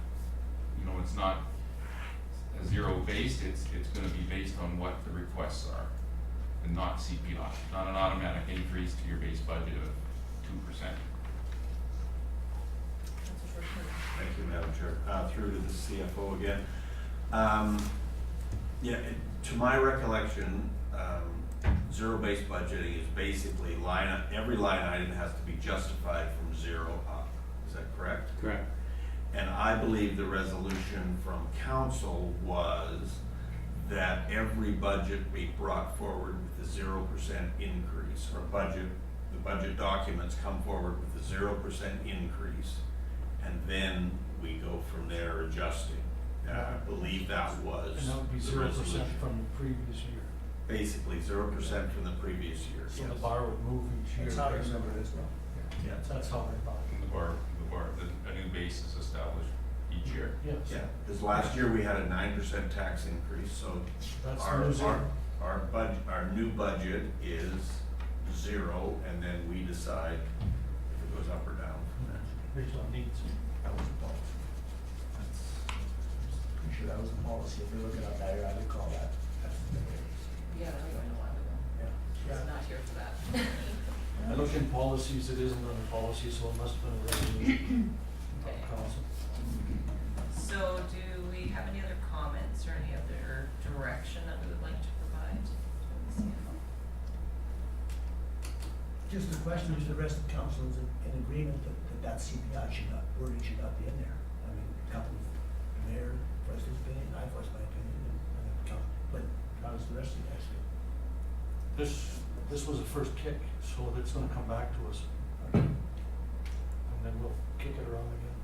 you know, it's not a zero based, it's gonna be based on what the requests are, and not CPI, not an automatic increase to your base budget of 2%. Thank you, Madam Chair. Through to the CFO again. To my recollection, zero-based budgeting is basically every line item has to be justified from zero up. Is that correct? Correct. And I believe the resolution from council was that every budget be brought forward with a 0% increase, or the budget documents come forward with a 0% increase, and then we go from there adjusting. I believe that was And that would be the 0% resolution. from the previous year. Basically, 0% from the previous year. So yes. the bar would move each year. That's how I remember it as well. Yeah. That's how I thought. And a new base is established each year. Yes. Yeah, because last year we had a 9% tax increase, so That's our, new zero. our new budget is 0, and then we decide if it goes up or down from there. Based on needs. That was the policy. Pretty sure that was the policy. If you're looking up that, I would call that. That's the way it is. Yeah, that was a while ago. Yeah. It's not here for that. I looked in policies, it isn't under policy, so it must have been a resolution of Okay. council. So do we have any other comments or any other direction that we would like to provide to the CFO? Just the question, is the rest of the council is in agreement that CPI wording should not be in there? I mean, a couple of mayor voiced his opinion, I voiced my opinion, and the council, but how does the rest of you guys feel? This was a first kick, so it's gonna come back to us. And then we'll kick it around again.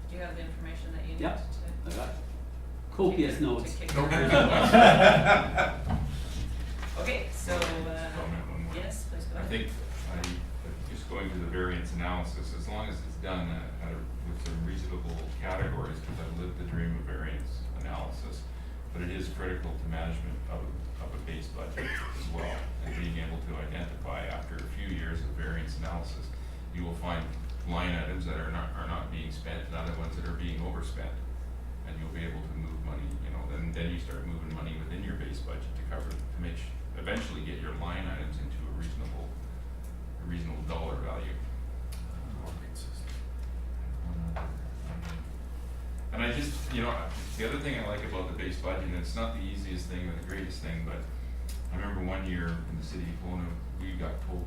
Do you have the information that you need Yep. to? I got copious to notes. kick it Okay, so, Comment one more. yes, please go I ahead. think, just going to the variance analysis, as long as it's done with some reasonable categories, because I've lived the dream of variance analysis, but it is critical to management of a base budget as well, and being able to identify after a few years of variance analysis, you will find line items that are not being spent and other ones that are being overspent, and you'll be able to move money, you know, then you start moving money within your base budget to cover, to eventually get your line items into a reasonable dollar value. And I just, you know, the other thing I like about the base budget, and it's not the easiest thing or the greatest thing, but I remember one year in the city of Kelowna, we got told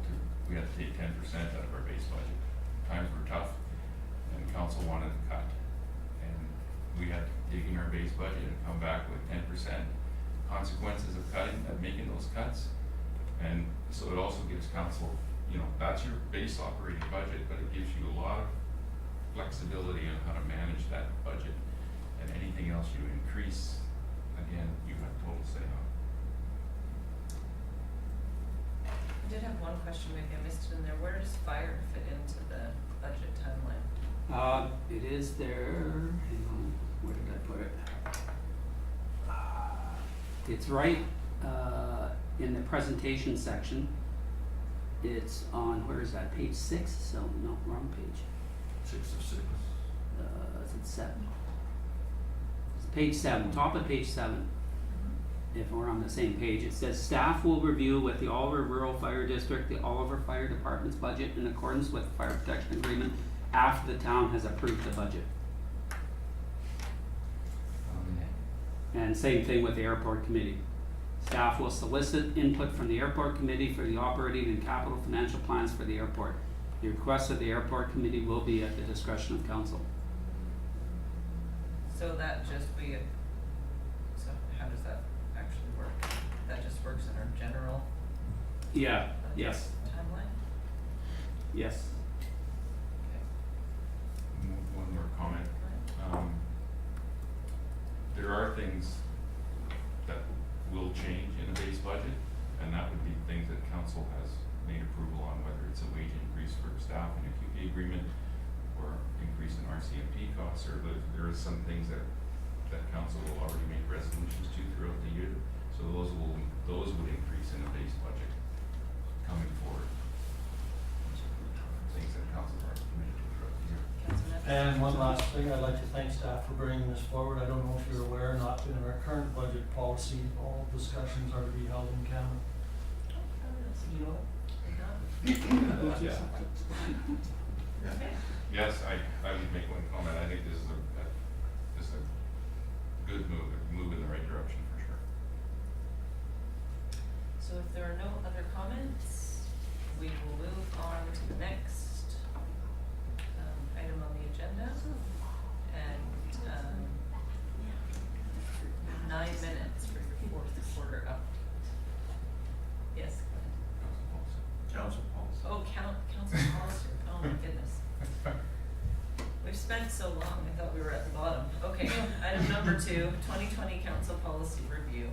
we had to take 10% out of our base budget. Times were tough, and council wanted to cut. And we had to dig in our base budget and come back with 10% consequences of making those cuts. And so it also gives council, you know, that's your base operating budget, but it gives you a lot of flexibility on how to manage that budget, and anything else you increase, again, you have total say on. I did have one question, maybe I missed it in there. Where does fire fit into the budget timeline? It is there, hang on, where did I put it? It's right, in the presentation section. It's on, where is that, page 6? So, no, wrong page. 6 of 6. Is it 7? It's page 7, top of page 7. If we're on the same page, it says staff will review with the Oliver Rural Fire District, the Oliver Fire Department's budget in accordance with the fire protection agreement after the town has approved the budget. And same thing with the airport committee. Staff will solicit input from the airport committee for the operating and capital financial plans for the airport. The request of the airport committee will be at the discretion of council. So that just be, so how does that actually work? That just works in our general Yeah, yes, timeline? yes. Okay. One more comment. There are things that will change in the base budget, and that would be things that council has made approval on, whether it's a wage increase for staff in a QP agreement, or increase in RCMP costs, or there is some things that council will already make resolutions to throughout the year, so those would increase in the base budget coming forward. Things that council are committed to throughout the year. Councillor Member? And one last thing, I'd like to thank staff for bringing this forward. I don't know if you're aware or not, but in our current budget policy, all discussions are to be held in camera. You know? Yeah. Yes, I would make one comment. I think this is a good move in the right direction for sure. So if there are no other comments, we will move on to the next item on the agenda. And 9 minutes for your fourth quarter update. Yes, go ahead. Council policy. Oh, council policy, oh my goodness. We've spent so long, I thought we were at the bottom. Okay, item number 2, 2020 council policy review.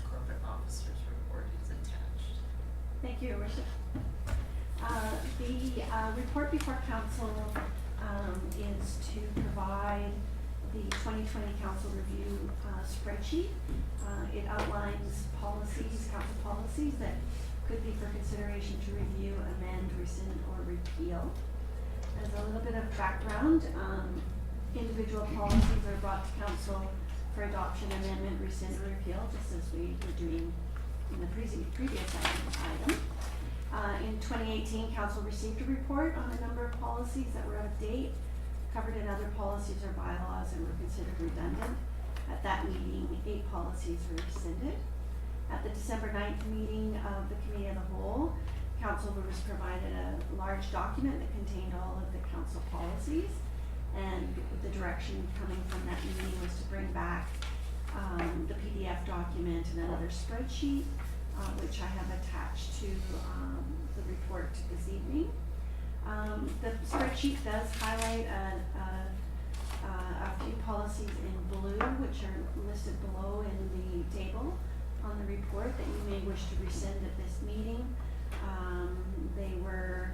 Corporate officers report is attached. Thank you, Your Worship. The report before council is to provide the 2020 council review spreadsheet. It outlines policies, council policies that could be for consideration to review, amend, rescind, or repeal. As a little bit of background, individual policies are brought to council for adoption, amendment, rescind, or repeal, just as we were doing in the previous item. In 2018, council received a report on a number of policies that were out of date, covered in other policies or bylaws, and were considered redundant. At that meeting, 8 policies were rescinded. At the December 9th meeting of the Committee of the Whole, council was provided a large document that contained all of the council policies, and the direction coming from that meeting was to bring back the PDF document and another spreadsheet, which I have attached to the report this evening. The spreadsheet does highlight a few policies in blue, which are listed below in the table on the report that you may wish to rescind at this meeting. They were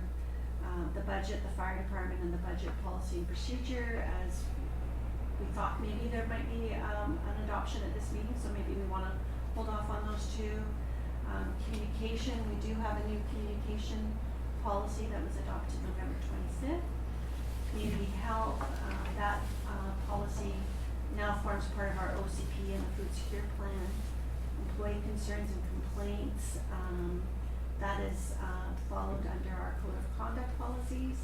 the budget, the fire department, and the budget policy and procedure. As we thought maybe there might be an adoption at this meeting, so maybe we want to hold off on those 2. Communication, we do have a new communication policy that was adopted November 25th. Community health, that policy now forms part of our OCP and the food secure plan. Employee concerns and complaints, that is followed under our code of conduct policies.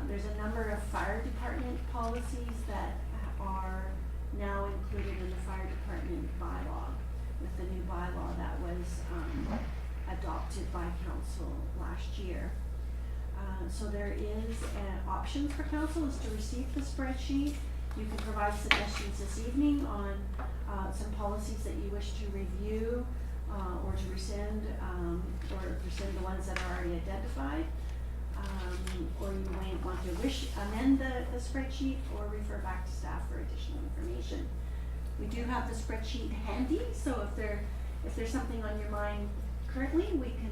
There's a number of fire department policies that are now included in the fire department bylaw, with the new bylaw that was adopted by council last year. So there is options for council is to receive the spreadsheet. You can provide suggestions this evening on some policies that you wish to review or to rescind, or rescind the ones that are already identified. Or you may want to amend the spreadsheet or refer back to staff for additional information. We do have the spreadsheet handy, so if there's something on your mind currently, we can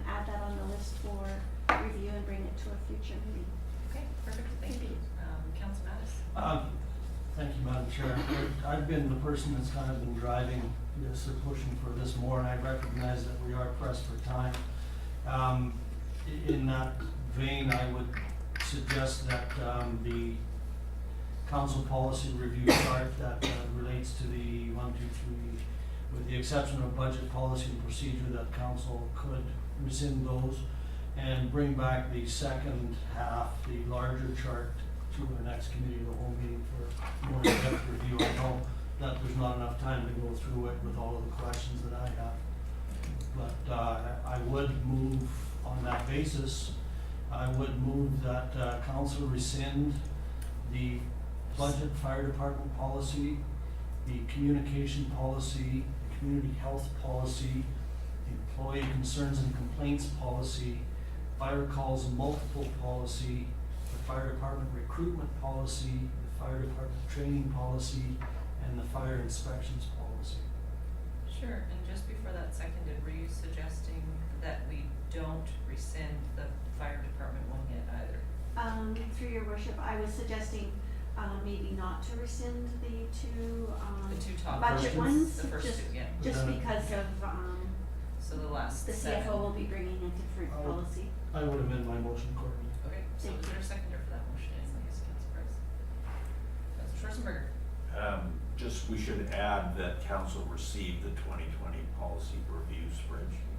add that on the list for review and bring it to a future meeting. Okay, perfect, thank you. Councillor Mattis? Thank you, Madam Chair. I've been the person that's kind of been driving this or pushing for this more, and I recognize that we are pressed for time. In that vein, I would suggest that the council policy review chart that relates to the 1, 2, 3, with the exception of budget policy and procedure, that council could rescind those and bring back the second half, the larger chart, to the next committee of the whole meeting for more in-depth review. I know that there's not enough time to go through it with all of the questions that I have. But I would move on that basis. I would move that council rescind the budget fire department policy, the communication policy, the community health policy, the employee concerns and complaints policy, fire calls multiple policy, the fire department recruitment policy, the fire department training policy, and the fire inspections policy. Sure. Sure, and just before that seconded, were you suggesting that we don't rescind the fire department one yet either? Through your worship, I was suggesting, maybe not to rescind the two, The two top budget ones, ones, the first just, two, yeah. just because of, So the last the seven. CFO will be bringing a different Oh. policy. I would amend my motion accordingly. Okay, so Thank is there a seconder for that motion? Yes, Councillor Price. Councillor Schwarzenberger. Just, we should add that council received the 2020 policy review spreadsheet.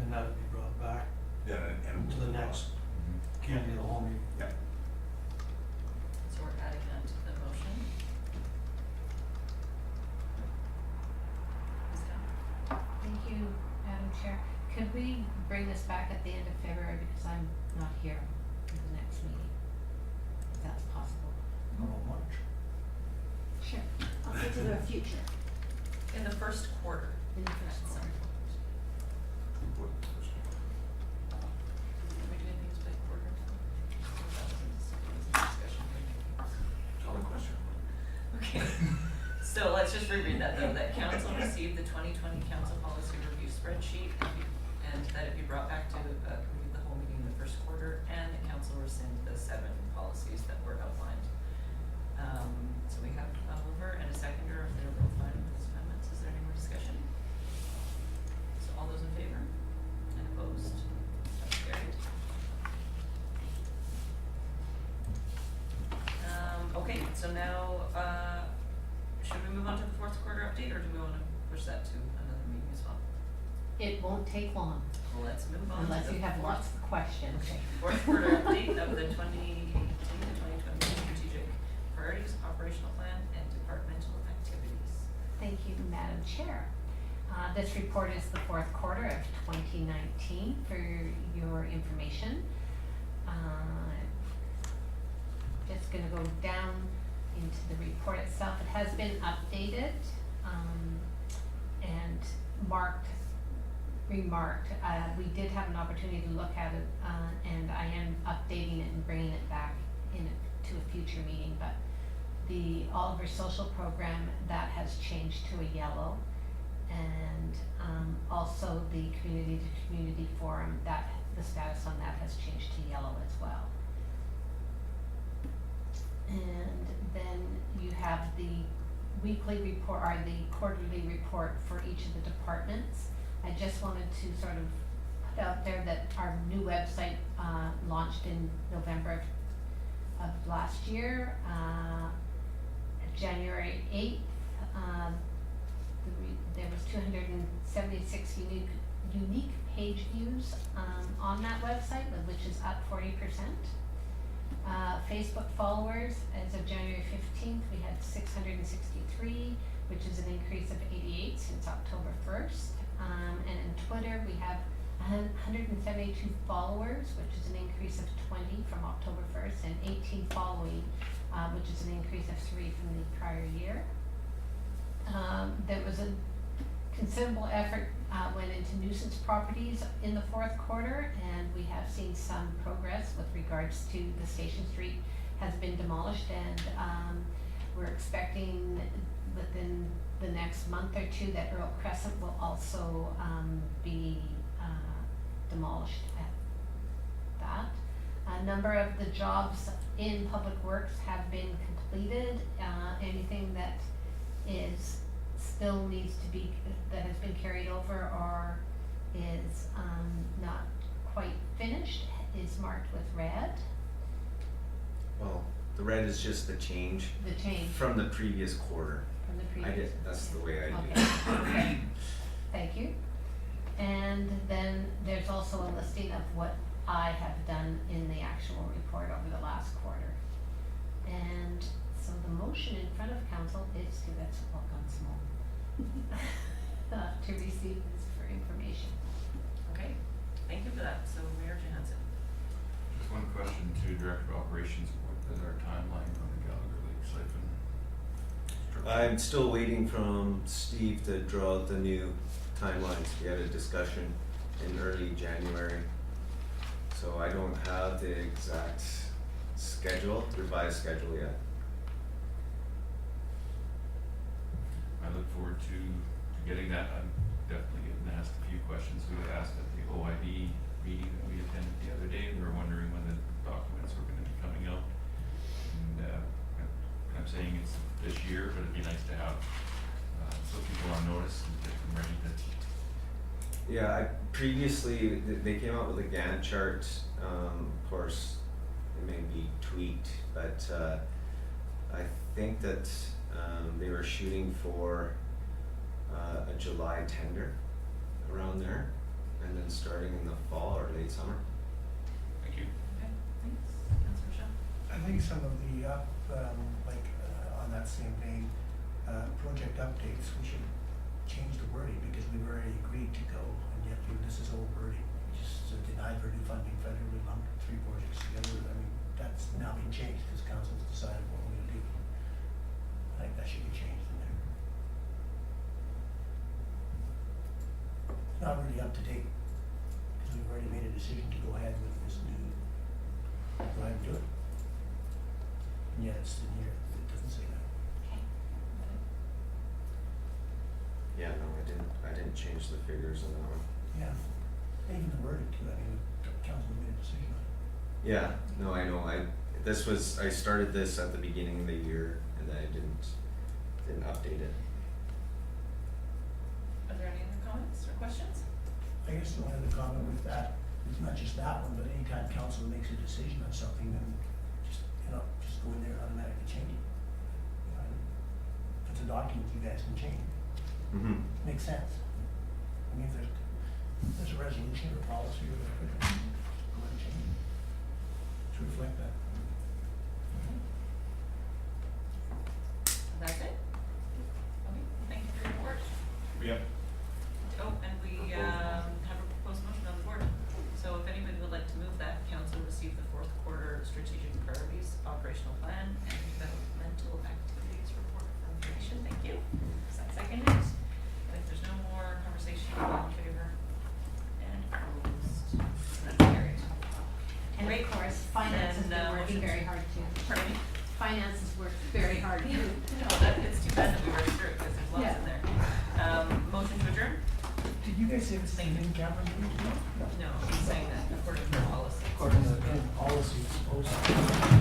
And that would be brought back And to the next committee of the whole meeting. Yeah. So we're adding that to the motion. Ms. Town? Thank you, Madam Chair. Could we bring this back at the end of February because I'm not here for the next meeting? If that's possible. March. Sure. I'll put to the future. In the first quarter. In the first At some quarter. point. Are we doing things by quarter now? That was a discussion. Call the question. Okay, so let's just reread that though, that council received the 2020 council policy review spreadsheet and that it be brought back to committee of the whole meeting in the first quarter, and the council rescind the 7 policies that were outlined. So we have a mover and a seconder, if they're both fine with these amendments. Is there any more discussion? So all those in favor and opposed, that's carried. Okay, so now, should we move on to the fourth quarter update, or do we wanna push that to another meeting as well? It won't take long Well, let's move on to unless the you have fourth- lots of questions. Okay, fourth quarter update of the 2018 to 2020 strategic priorities, operational plan, and departmental activities. Thank you, Madam Chair. This report is the fourth quarter of 2019 for your information. Just gonna go down into the report itself. It has been updated, and remarked. We did have an opportunity to look at it, and I am updating it and bringing it back to a future meeting, but the Oliver Social Program, that has changed to a yellow, and also the Community to Community Forum, that the status on that has changed to yellow as well. And then you have the weekly report, or the quarterly report for each of the departments. I just wanted to sort of put out there that our new website launched in November of last year, January 8th. There was 276 unique page views on that website, which is up 40%. Facebook followers, as of January 15th, we had 663, which is an increase of 88 since October 1st. And in Twitter, we have 172 followers, which is an increase of 20 from October 1st, and 18 following, which is an increase of 3 from the prior year. There was a considerable effort went into nuisance properties in the fourth quarter, and we have seen some progress with regards to the Station Street has been demolished, and we're expecting within the next month or two that Earl Crescent will also be demolished at that. A number of the jobs in Public Works have been completed. Anything that is still needs to be, that has been carried over or is not quite finished is marked with red. Well, the red is just the change The change from the previous quarter. from the I previous. did, that's the way I Okay, did it. okay, thank you. And then there's also a listing of what I have done in the actual report over the last quarter. And so the motion in front of council is to, that's all gone small, to receive this for information. Okay, thank you for that. So Mayor Johansson. Just one question to Director of Operations, what is our timeline on the Gallagher Lake siphon structure? I'm still waiting from Steve to draw out the new timelines. We had a discussion in early January. So I don't have the exact revised schedule yet. I look forward to getting that. I'm definitely getting asked a few questions. We were asked at the OIB meeting that we attended the other day. We were wondering when the documents were gonna be coming out. And, I'm saying it's this year, but it'd be nice to have, so people on notice and get them ready to. Yeah, previously, they came out with a Gantt chart, of course, it may be tweaked, but, I think that, they were shooting for, a July tender around there, and then starting in the fall or late summer. Thank you. Okay, thanks. Councillor Shaw? I think some of the on that same vein, project updates, we should change the wording because we've already agreed to go, and yet this is old wording. We just denied for new funding federally, lumped 3 projects together. I mean, that's now been changed because council's decided what we're gonna do. I think that should be changed in there. It's not really up to date because we've already made a decision to go ahead with this new, go ahead and do it. And yet it's in here, it doesn't say that. Okay. Yeah, no, I didn't change the figures on that one. Yeah, even the wording too, I mean, the council made a decision on it. Yeah, no, I know, I started this at the beginning of the year, and then I didn't update it. Are there any other comments or questions? I guess the only other comment with that is not just that one, but anytime council makes a decision on something, then just go in there and automatically change it. You know, if it's a document, you guys can change it. Mm-hmm. Makes sense. I mean, if there's a resolution or policy or whatever, then go ahead and change it to reflect that. That's it? Okay, thank you for your report. Yeah. Oh, and we have a proposed motion on the board. So if anybody would like to move that, council receive the 4th quarter strategic priorities, operational plan, and developmental activities report from the commission. Thank you. Is that seconded? If there's no more conversation, all in favor? And opposed? That's carried. And Great. of course, finance has And, been working motions. very hard too. Pardon me? Finance has worked very hard too. No, it's too bad that we worked through it because there's lots in there. Motion to adjourn? Did you guys say the same thing, Cameron? No, he's saying that according to policy. According to the policy, it's supposed to.